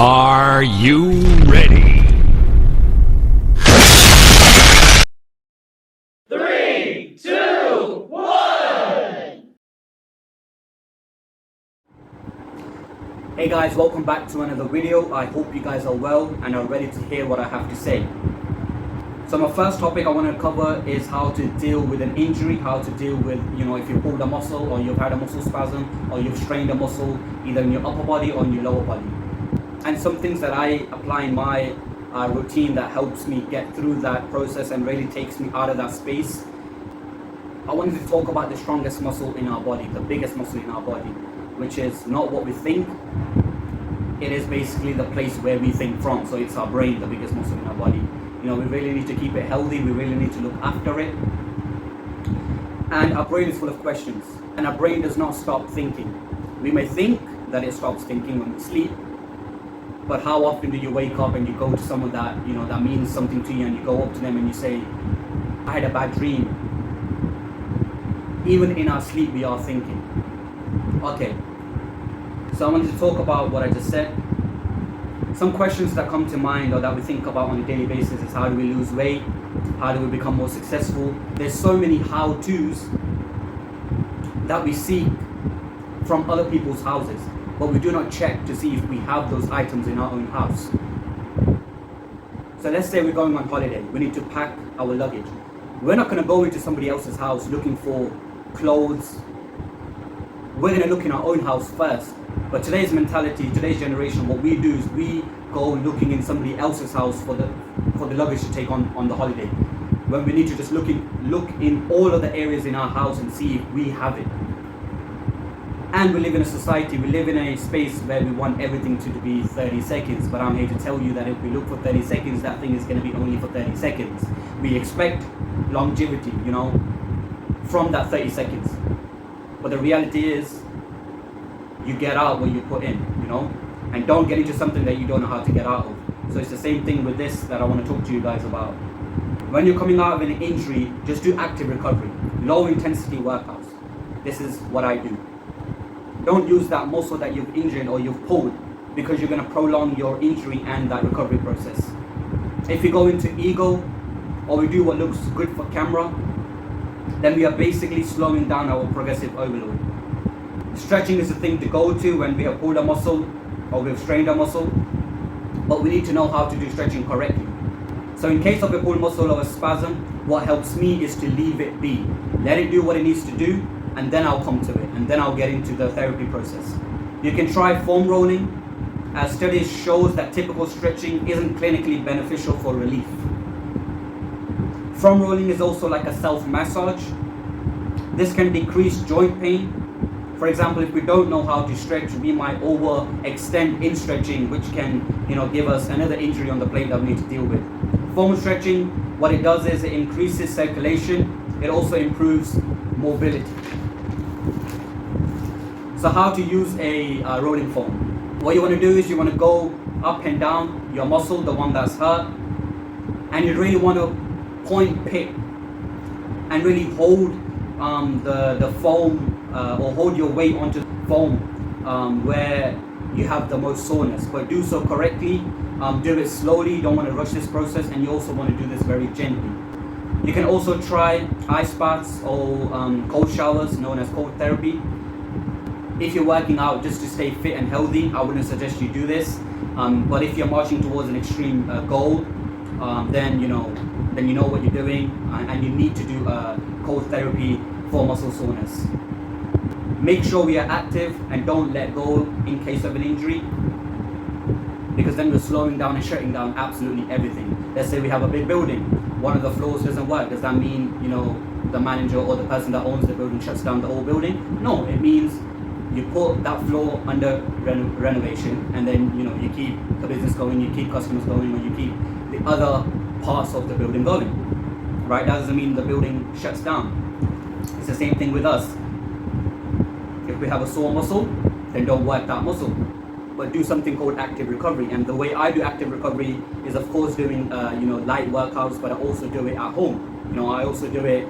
Are you ready? 3, 2, 1! Hey guys, welcome back to another video. I hope you guys are well and are ready to hear what I have to say. So my first topic I want to cover is how to deal with an injury, how to deal with, if you pulled a muscle or you've had a muscle spasm or you've strained a muscle either in your upper body or in your lower body. And some things that I apply in my routine that helps me get through that process and really takes me out of that space. I wanted to talk about the strongest muscle in our body, the biggest muscle in our body, which is not what we think. It is basically the place where we think from. So it's our brain, the biggest muscle in our body. We really need to keep it healthy. We really need to look after it. And our brain is full of questions. And our brain does not stop thinking. We may think that it stops thinking when we sleep. But how often do you wake up and you go to someone that, that means something to you and you go up to them and you say, I had a bad dream. Even in our sleep, we are thinking. Okay. So I wanted to talk about what I just said. Some questions that come to mind or that we think about on a daily basis is how do we lose weight? How do we become more successful? There's so many how-tos that we seek from other people's houses, but we do not check to see if we have those items in our own house. So let's say we're going on holiday. We need to pack our luggage. We're not going to go into somebody else's house looking for clothes. We're going to look in our own house first. But today's mentality, today's generation, what we do is we go looking in somebody else's house for the luggage to take on the holiday, when we need to just look in all of the areas in our house and see if we have it. And we live in a society, we live in a space where we want everything to be 30 seconds. But I'm here to tell you that if we look for 30 seconds, that thing is going to be only for 30 seconds. We expect longevity, from that 30 seconds. But the reality is, you get out what you put in, and don't get into something that you don't know how to get out of. So it's the same thing with this that I want to talk to you guys about. When you're coming out of an injury, just do active recovery, low intensity workouts. This is what I do. Don't use that muscle that you've injured or you've pulled, because you're going to prolong your injury and that recovery process. If you go into ego or we do what looks good for camera, then we are basically slowing down our progressive overload. Stretching is the thing to go to when we have pulled a muscle or we've strained a muscle, but we need to know how to do stretching correctly. So in case of a pulled muscle or a spasm, what helps me is to leave it be. Let it do what it needs to do, and then I'll come to it, and then I'll get into the therapy process. You can try foam rolling, as studies shows that typical stretching isn't clinically beneficial for relief. Foam rolling is also like a self-massage. This can decrease joint pain. For example, if we don't know how to stretch, we might overextend in stretching, which can, give us another injury on the plate that we need to deal with. Foam stretching, what it does is it increases circulation. It also improves mobility. So how to use a rolling foam? What you want to do is you want to go up and down your muscle, the one that's hurt, and you really want to point pick and really hold the foam or hold your weight onto the foam where you have the most soreness, but do so correctly. Do it slowly. You don't want to rush this process, and you also want to do this very gently. You can also try ice baths or cold showers, known as cold therapy. If you're working out just to stay fit and healthy, I wouldn't suggest you do this. But if you're marching towards an extreme goal, then you know what you're doing, and you need to do cold therapy for muscle soreness. Make sure we are active and don't let go in case of an injury, because then we're slowing down and shutting down absolutely everything. Let's say we have a big building, one of the floors doesn't work. Does that mean the manager or the person that owns the building shuts down the whole building? No, it means you put that floor under renovation, and then you keep the business going, you keep customers going, or you keep the other parts of the building going. Right? That doesn't mean the building shuts down. It's the same thing with us. If we have a sore muscle, then don't work that muscle, but do something called active recovery. And the way I do active recovery is, of course, doing light workouts, but I also do it at home. I also do it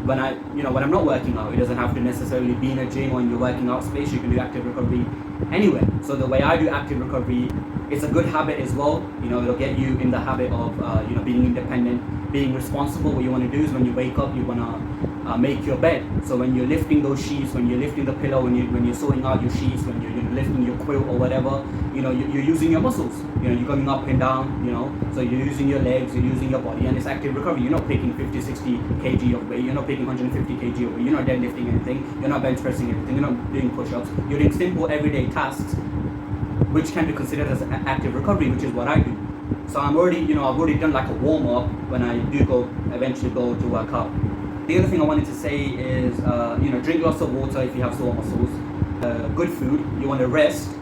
when I'm not working out. It doesn't have to necessarily be in a gym or in your working out space. You can do active recovery anywhere. So the way I do active recovery, it's a good habit as well. It'll get you in the habit of being independent, being responsible. What you want to do is when you wake up, you want to make your bed. So when you're lifting those sheets, when you're lifting the pillow, when you're sorting out your sheets, when you're lifting your quilt or whatever, you're using your muscles. You're going up and down. So you're using your legs, you're using your body, and it's active recovery. You're not picking 50, 60 kg of weight. You're not picking 150 kg of weight. You're not deadlifting anything. You're not bench pressing anything. You're not doing push-ups. You're doing simple everyday tasks, which can be considered as active recovery, which is what I do. So I've already done like a warm-up when I do eventually go to work out. The other thing I wanted to say is, drink lots of water if you have sore muscles. Good food. You want to rest,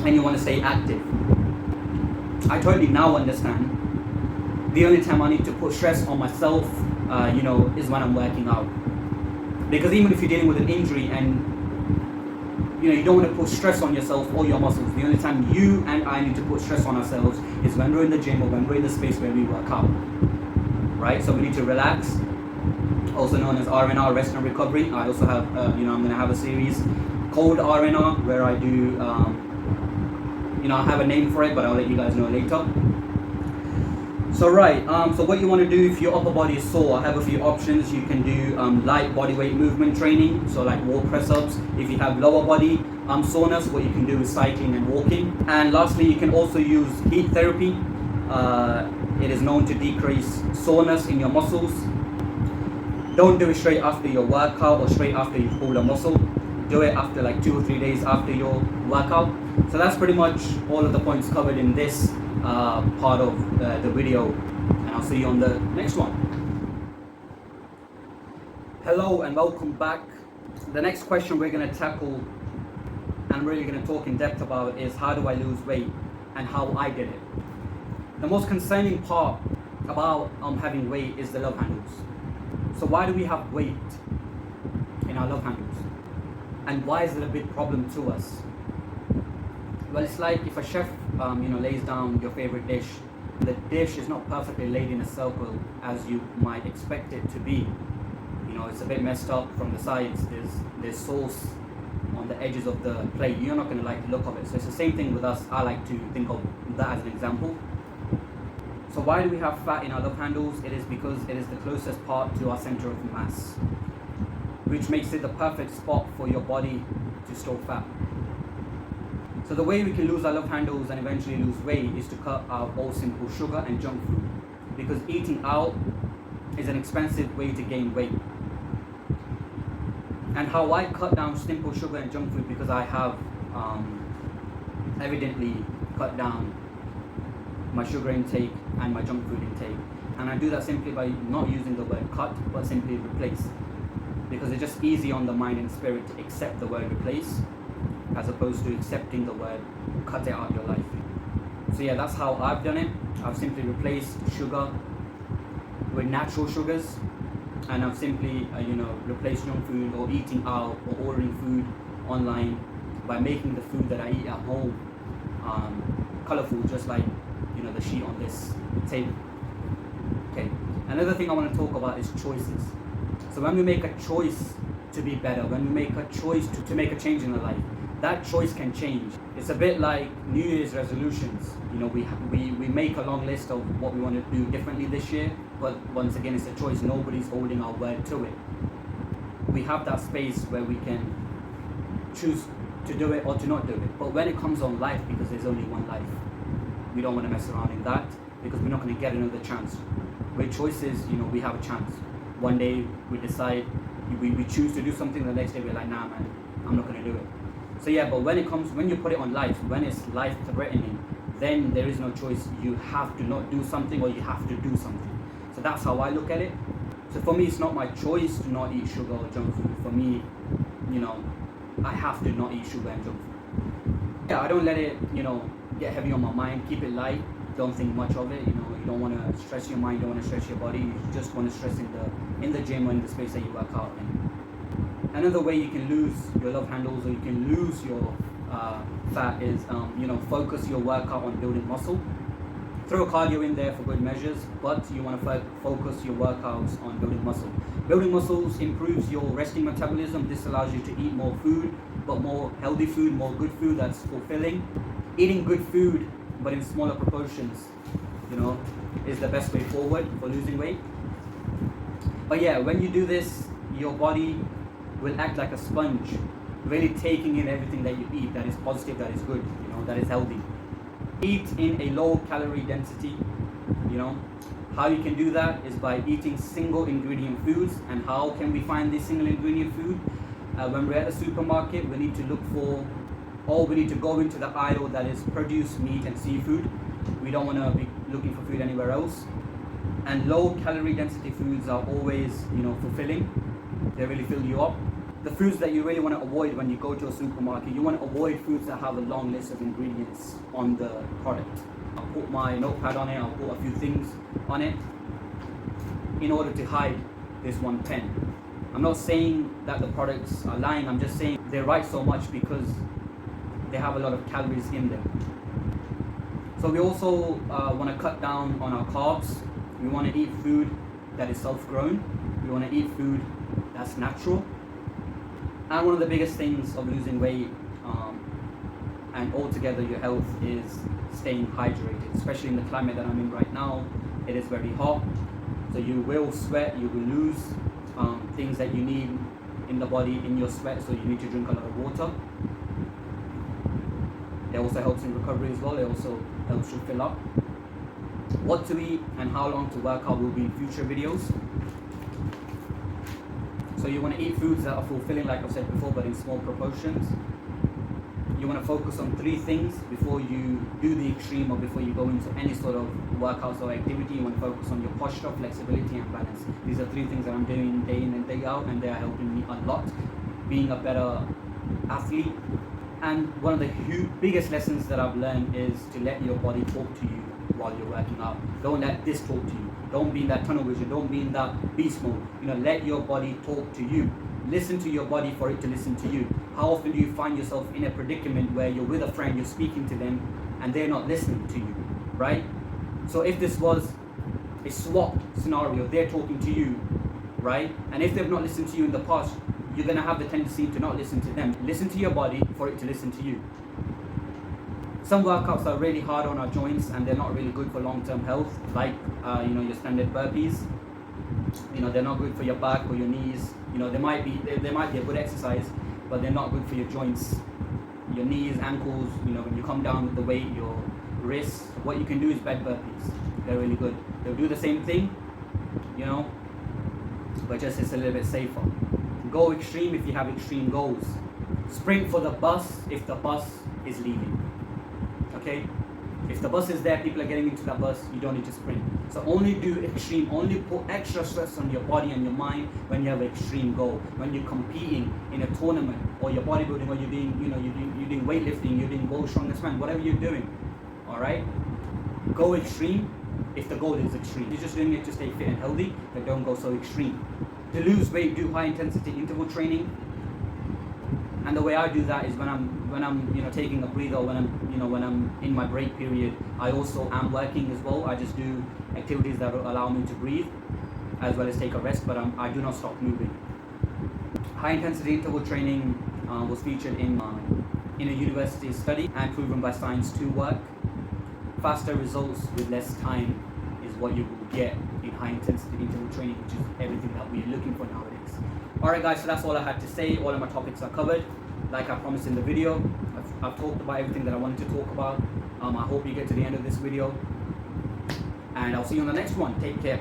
and you want to stay active. I totally now understand. The only time I need to put stress on myself, is when I'm working out. Because even if you're dealing with an injury and you don't want to put stress on yourself or your muscles, the only time you and I need to put stress on ourselves is when we're in the gym or when we're in the space where we work out. Right? So we need to relax. Also known as R&R, rest and recovery. I also have, I'm going to have a series called R&R where I do, I have a name for it, but I'll let you guys know later. So so what you want to do if your upper body is sore, I have a few options. You can do light body weight movement training, so like wall press ups. If you have lower body soreness, what you can do is cycling and walking. And lastly, you can also use heat therapy. It is known to decrease soreness in your muscles. Don't do it straight after your workout or straight after you pull a muscle. Do it after like 2 or 3 days after your workout. So that's pretty much all of the points covered in this part of the video, and I'll see you on the next one. Hello and welcome back. The next question we're going to tackle and really going to talk in depth about is how do I lose weight and how I did it. The most concerning part about having weight is the love handles. So why do we have weight in our love handles? And why is it a big problem to us? Well, it's like if a chef, lays down your favorite dish, the dish is not perfectly laid in a circle as you might expect it to be. It's a bit messed up from the sides. There's sauce on the edges of the plate. You're not going to like the look of it. So it's the same thing with us. I like to think of that as an example. So why do we have fat in our love handles? It is because it is the closest part to our center of mass, which makes it the perfect spot for your body to store fat. So the way we can lose our love handles and eventually lose weight is to cut out all simple sugar and junk food, because eating out is an expensive way to gain weight. And how I cut down simple sugar and junk food, because I have evidently cut down my sugar intake and my junk food intake. And I do that simply by not using the word cut, but simply replace. Because it's just easy on the mind and spirit to accept the word replace, as opposed to accepting the word cut it out of your life. So yeah, that's how I've done it. I've simply replaced sugar with natural sugars, and I've simply replaced junk food or eating out or ordering food online by making the food that I eat at home colorful, just like the sheet on this table. Okay, another thing I want to talk about is choices. So when we make a choice to be better, when we make a choice to make a change in our life, that choice can change. It's a bit like New Year's resolutions. We make a long list of what we want to do differently this year, but once again, it's a choice. Nobody's holding our word to it. We have that space where we can choose to do it or to not do it. But when it comes on life, because there's only one life, we don't want to mess around in that, because we're not going to get another chance. With choices, we have a chance. One day we decide, we choose to do something, the next day we're like, nah man, I'm not going to do it. So yeah, but when you put it on life, when it's life threatening, then there is no choice. You have to not do something, or you have to do something. So that's how I look at it. So for me, it's not my choice to not eat sugar or junk food. For me, I have to not eat sugar and junk food. Yeah, I don't let it, get heavy on my mind. Keep it light. Don't think much of it. You don't want to stress your mind. You don't want to stress your body. You just want to stress in the gym or in the space that you work out in. Another way you can lose your love handles, or you can lose your fat, is focus your workout on building muscle. Throw cardio in there for good measures, but you want to focus your workouts on building muscle. Building muscles improves your resting metabolism. This allows you to eat more food but more healthy food, more good food that's fulfilling. Eating good food, but in smaller proportions, is the best way forward for losing weight. But yeah, when you do this, your body will act like a sponge, really taking in everything that you eat that is positive, that is good, that is healthy. Eat in a low calorie density. How you can do that is by eating single ingredient foods. And how can we find this single ingredient food? When we're at the supermarket, we need to we need to go into the aisle that is produce, meat and seafood. We don't want to be looking for food anywhere else. And low calorie density foods are always, fulfilling. They really fill you up. The foods that you really want to avoid when you go to a supermarket, you want to avoid foods that have a long list of ingredients on the product. I'll put my notepad on it, I'll put a few things on it in order to hide this one pen. I'm not saying that the products are lying, I'm just saying they write so much because they have a lot of calories in them. So we also want to cut down on our carbs. We want to eat food that is self-grown. We want to eat food that's natural. And one of the biggest things of losing weight and altogether your health is staying hydrated, especially in the climate that I'm in right now. It is very hot, so you will sweat, you will lose things that you need in the body in your sweat, so you need to drink a lot of water. It also helps in recovery as well. It also helps you fill up. What to eat and how long to work out will be in future videos. So you want to eat foods that are fulfilling, like I've said before, but in small proportions. You want to focus on 3 things before you do the extreme or before you go into any sort of workouts or activity. You want to focus on your posture, flexibility and balance. These are 3 things that I'm doing day in and day out, and they are helping me a lot being a better athlete. And one of the biggest lessons that I've learned is to let your body talk to you while you're working out. Don't let this talk to you. Don't be in that tunnel vision. Don't be in that beast mode. Let your body talk to you. Listen to your body for it to listen to you. How often do you find yourself in a predicament where you're with a friend, you're speaking to them, and they're not listening to you, right? So if this was a swap scenario, they're talking to you, right? And if they've not listened to you in the past, you're going to have the tendency to not listen to them. Listen to your body for it to listen to you. Some workouts are really hard on our joints and they're not really good for long-term health, like your standard burpees. They're not good for your back or your knees. They might be a good exercise, but they're not good for your joints, your knees, ankles. When you come down with the weight, your wrists. What you can do is bed burpees. They're really good. They'll do the same thing, but just it's a little bit safer. Go extreme if you have extreme goals. Sprint for the bus if the bus is leaving. Okay? If the bus is there, people are getting into that bus, you don't need to sprint. So only do extreme, only put extra stress on your body and your mind when you have an extreme goal. When you're competing in a tournament, or you're bodybuilding, or you're doing weightlifting, you're doing world strongest man, whatever you're doing. Alright? Go extreme if the goal is extreme. You're just doing it to stay fit and healthy, but don't go so extreme. To lose weight, do high intensity interval training. And the way I do that is when I'm taking a breather, when I'm in my break period, I also am working as well. I just do activities that allow me to breathe as well as take a rest, but I do not stop moving. High intensity interval training was featured in a university study and proven by science to work. Faster results with less time is what you will get in high intensity interval training, which is everything that we're looking for nowadays. Alright guys, so that's all I had to say. All of my topics are covered, like I promised in the video. I've talked about everything that I wanted to talk about. I hope you get to the end of this video, and I'll see you on the next one. Take care.